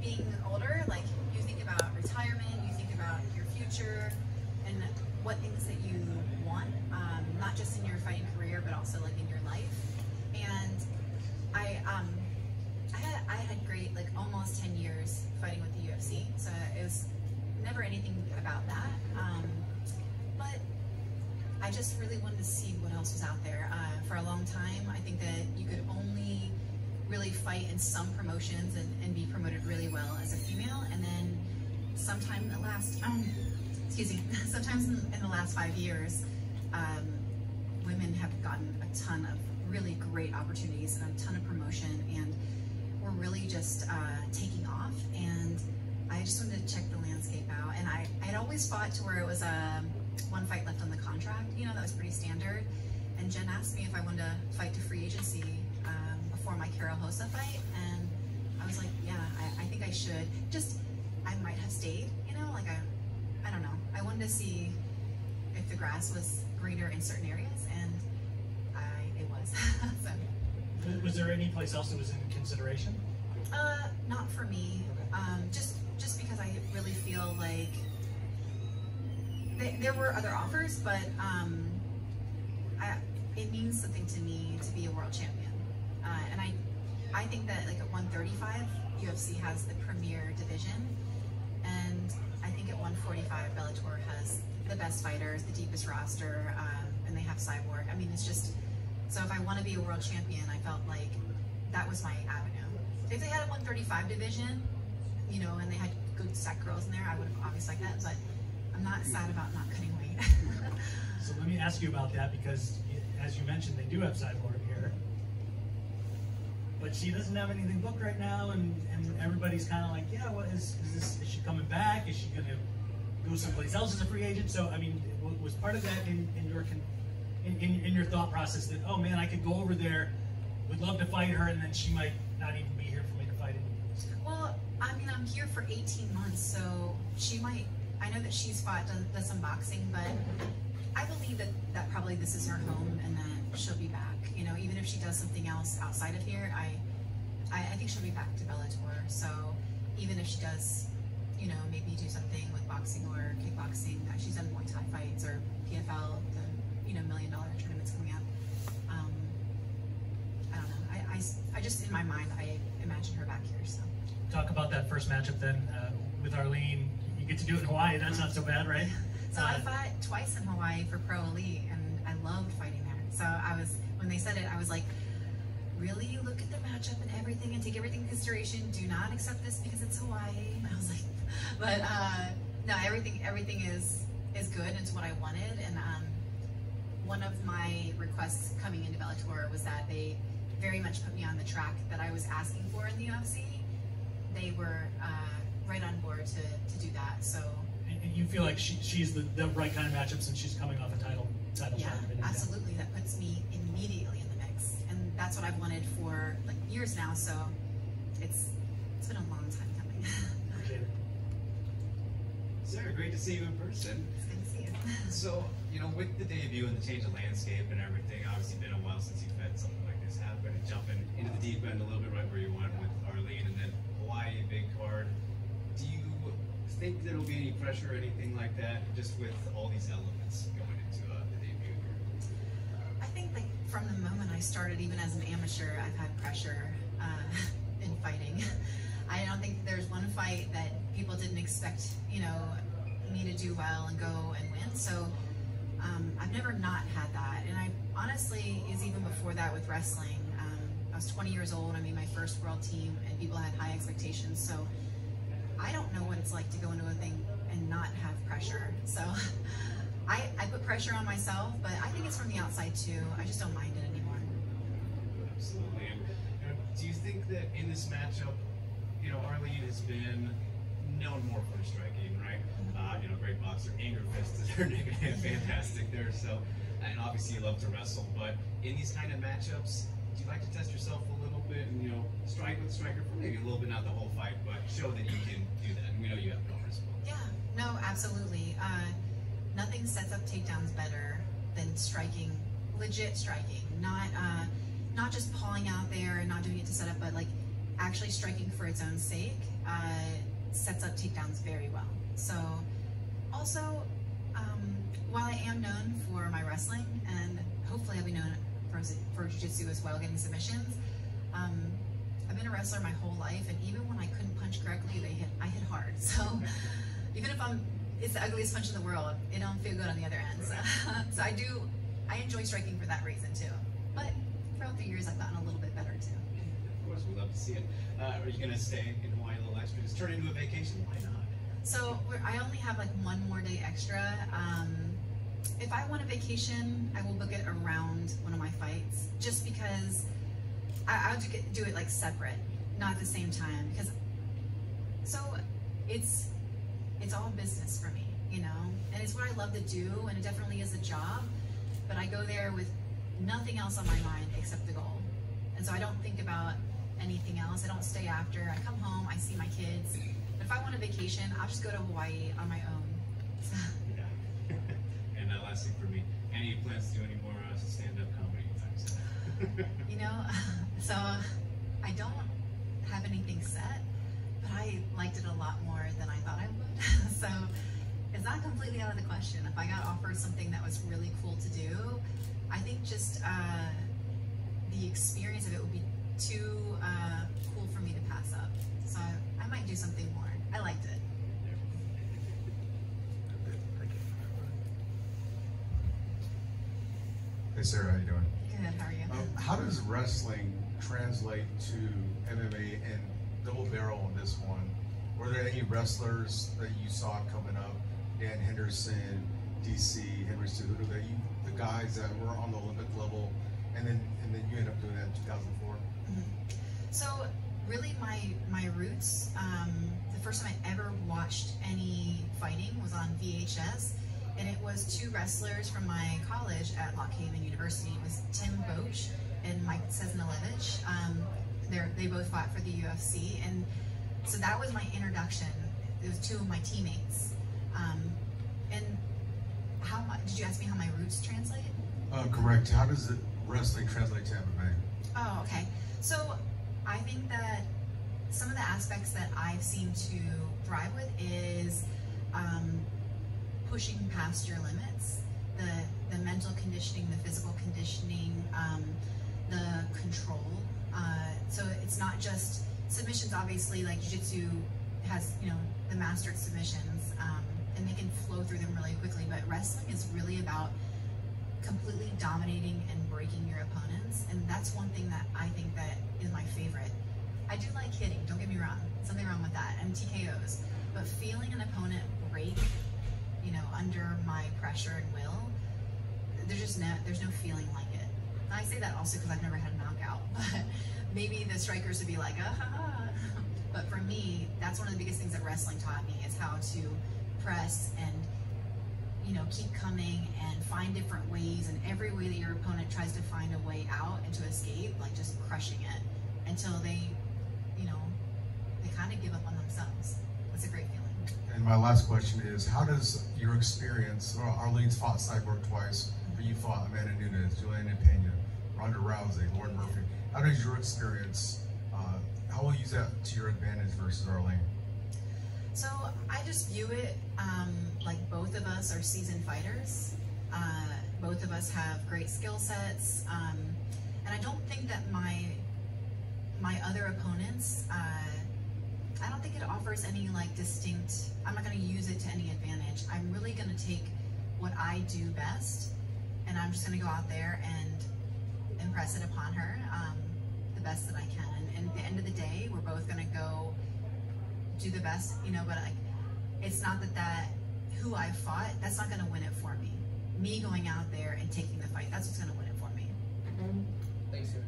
being older, like you think about retirement, you think about your future, and what things that you want, not just in your fighting career, but also like in your life. And I had great, like almost 10 years fighting with the UFC, so it was never anything about that. But I just really wanted to see what else was out there. For a long time, I think that you could only really fight in some promotions and be promoted really well as a female, and then sometime in the last, sometimes in the last 5 years, women have gotten a ton of really great opportunities and a ton of promotion, and we're really just taking off. And I just wanted to check the landscape out, and I had always fought to where it was one fight left on the contract, you know, that was pretty standard. And Jen asked me if I wanted to fight to free agency before my Carol Hosa fight, and I was like, yeah, I think I should. Just, I might have stayed, you know, like I don't know. I wanted to see if the grass was greener in certain areas, and it was. So. Was there any place else that was in consideration? Not for me. Okay. Just because I really feel like there were other offers, but it means something to me to be a world champion. And I think that like at 135, UFC has the premier division, and I think at 145, Bellator has the best fighters, the deepest roster, and they have Cyborg. I mean, it's just, so if I want to be a world champion, I felt like that was my avenue. If they had a 135 division, you know, and they had good stacked girls in there, I would have obviously liked that, but I'm not sad about not cutting weight. So let me ask you about that, because as you mentioned, they do have Cyborg here, but she doesn't have anything booked right now, and everybody's kind of like, yeah, what is she coming back? Is she going to go someplace else as a free agent? So I mean, was part of that in your thought process that, oh man, I could go over there, would love to fight her, and then she might not even be here for me to fight anymore? Well, I mean, I'm here for 18 months, so she might, I know that she's does some boxing, but I believe that probably this is her home and that she'll be back. You know, even if she does something else outside of here, I think she'll be back to Bellator. So even if she does, you know, maybe do something with boxing or kickboxing, she's done Muay Thai fights or PFL, the, you know, $1 million tournaments coming up. I don't know. I just, in my mind, I imagine her back here. So talk about that first matchup then with Arlene. You get to do it in Hawaii. That's not so bad, right? So I fought twice in Hawaii for Pro Elite, and I loved fighting there. So when they said it, I was like, really look at the matchup and everything and take everything into consideration. Do not accept this because it's Hawaii. And I was like, but no, everything is good. It's what I wanted. And one of my requests coming into Bellator was that they very much put me on the track that I was asking for in the UFC. They were right on board to do that. So. And you feel like she's the right kind of matchup since she's coming off a title shot. Yeah, absolutely. That puts me immediately in the mix, and that's what I've wanted for like years now. So it's been a long time coming. Appreciate it. Sarah, great to see you in person. It's good to see you. So, you know, with the debut and the change of landscape and everything, obviously been a while since you've had something like this happen, and jumping into the deep end a little bit right where you went with Arlene, and then Hawaii, big card. Do you think there'll be any pressure or anything like that, just with all these elements going into the debut here? I think like from the moment I started, even as an amateur, I've had pressure in fighting. I don't think there's one fight that people didn't expect, you know, me to do well and go and win. So I've never not had that. And I honestly, is even before that with wrestling. I was 20 years old. I made my first world team, and people had high expectations. So I don't know what it's like to go into a thing and not have pressure. So I put pressure on myself, but I think it's from the outside too. I just don't mind it anymore. Absolutely. And do you think that in this matchup, you know, Arlene has been known more for her striking, right? You know, great boxer, anger fist is her nickname, fantastic there. So, and obviously you love to wrestle, but in these kind of matchups, do you like to test yourself a little bit and, you know, strike with the striker for maybe a little bit, not the whole fight, but show that you can do that? And we know you have numbers. Yeah, no, absolutely. Nothing sets up takedowns better than striking, legit striking, not just pawing out there and not doing it to set up, but like actually striking for its own sake. sets up takedowns very well. So also, while I am known for my wrestling, and hopefully I'll be known for jiu-jitsu as well, getting submissions, I've been a wrestler my whole life, and even when I couldn't punch correctly, I hit hard. So even if it's the ugliest punch in the world, it don't feel good on the other end. Right. So I enjoy striking for that reason too. But throughout the years, I've gotten a little bit better too. Of course, we love to see it. Are you gonna stay in Hawaii a little extra? Just turn it into a vacation? Why not? So I only have like one more day extra. If I want a vacation, I will book it around one of my fights, just because I'll do it like separate, not at the same time, because it's all business for me, you know, and it's what I love to do, and it definitely is a job, but I go there with nothing else on my mind except the goal, and so I don't think about anything else. I don't stay after. I come home, I see my kids. But if I want a vacation, I'll just go to Hawaii on my own. So. Yeah. And last thing for me, any plans to do any more stand-up comedy anytime soon? You know, so I don't have anything set, but I liked it a lot more than I thought I would. So it's not completely out of the question. If I got offered something that was really cool to do, I think just the experience of it would be too cool for me to pass up. So I might do something more. I liked it. Hey Sarah, how you doing? Good, how are you? How does wrestling translate to MMA and double barrel on this one? Were there any wrestlers that you saw coming up? Dan Henderson, DC, Henry Cejudo, the guys that were on the Olympic level, and then you end up doing that in 2004? Mm-hmm. So really my roots, the first time I ever watched any fighting was on VHS, and it was two wrestlers from my college at Lock Haven University. It was Tim Boach and Mike Cesnalevich. They both fought for the UFC, and so that was my introduction. It was two of my teammates. And did you ask me how my roots translate? Correct. How does it wrestling translate to MMA? Oh, okay. So I think that some of the aspects that I've seemed to thrive with is pushing past your limits, the mental conditioning, the physical conditioning, the control. So it's not just submissions. Obviously, like jiu-jitsu has, you know, the mastered submissions, and they can flow through them really quickly. But wrestling is really about completely dominating and breaking your opponents, and that's one thing that I think that is my favorite. I do like hitting, don't get me wrong, something wrong with that, and TKOs, but feeling an opponent break, you know, under my pressure and will, there's no feeling like it. And I say that also because I've never had a knockout, but maybe the strikers would be like, but for me, that's one of the biggest things that wrestling taught me, is how to press and, you know, keep coming and find different ways, and every way that your opponent tries to find a way out and to escape, like just crushing it until they, you know, they kind of give up on themselves. That's a great feeling. And my last question is, how does your experience, Arlene's fought Cyborg twice, but you fought Amanda Nunes, Juliana Pena, Ronda Rousey, Lauren Murphy. How does your experience, how will you use that to your advantage versus Arlene? So I just view it like both of us are seasoned fighters. Both of us have great skill sets, and I don't think that my other opponents, I don't think it offers any like distinct, I'm not going to use it to any advantage. I'm really going to take what I do best, and I'm just going to go out there and impress it upon her the best that I can. And at the end of the day, we're both going to go do the best, you know, but like, it's not that who I fought, that's not going to win it for me. Me going out there and taking the fight, that's what's going to win it for me. Thanks, sir.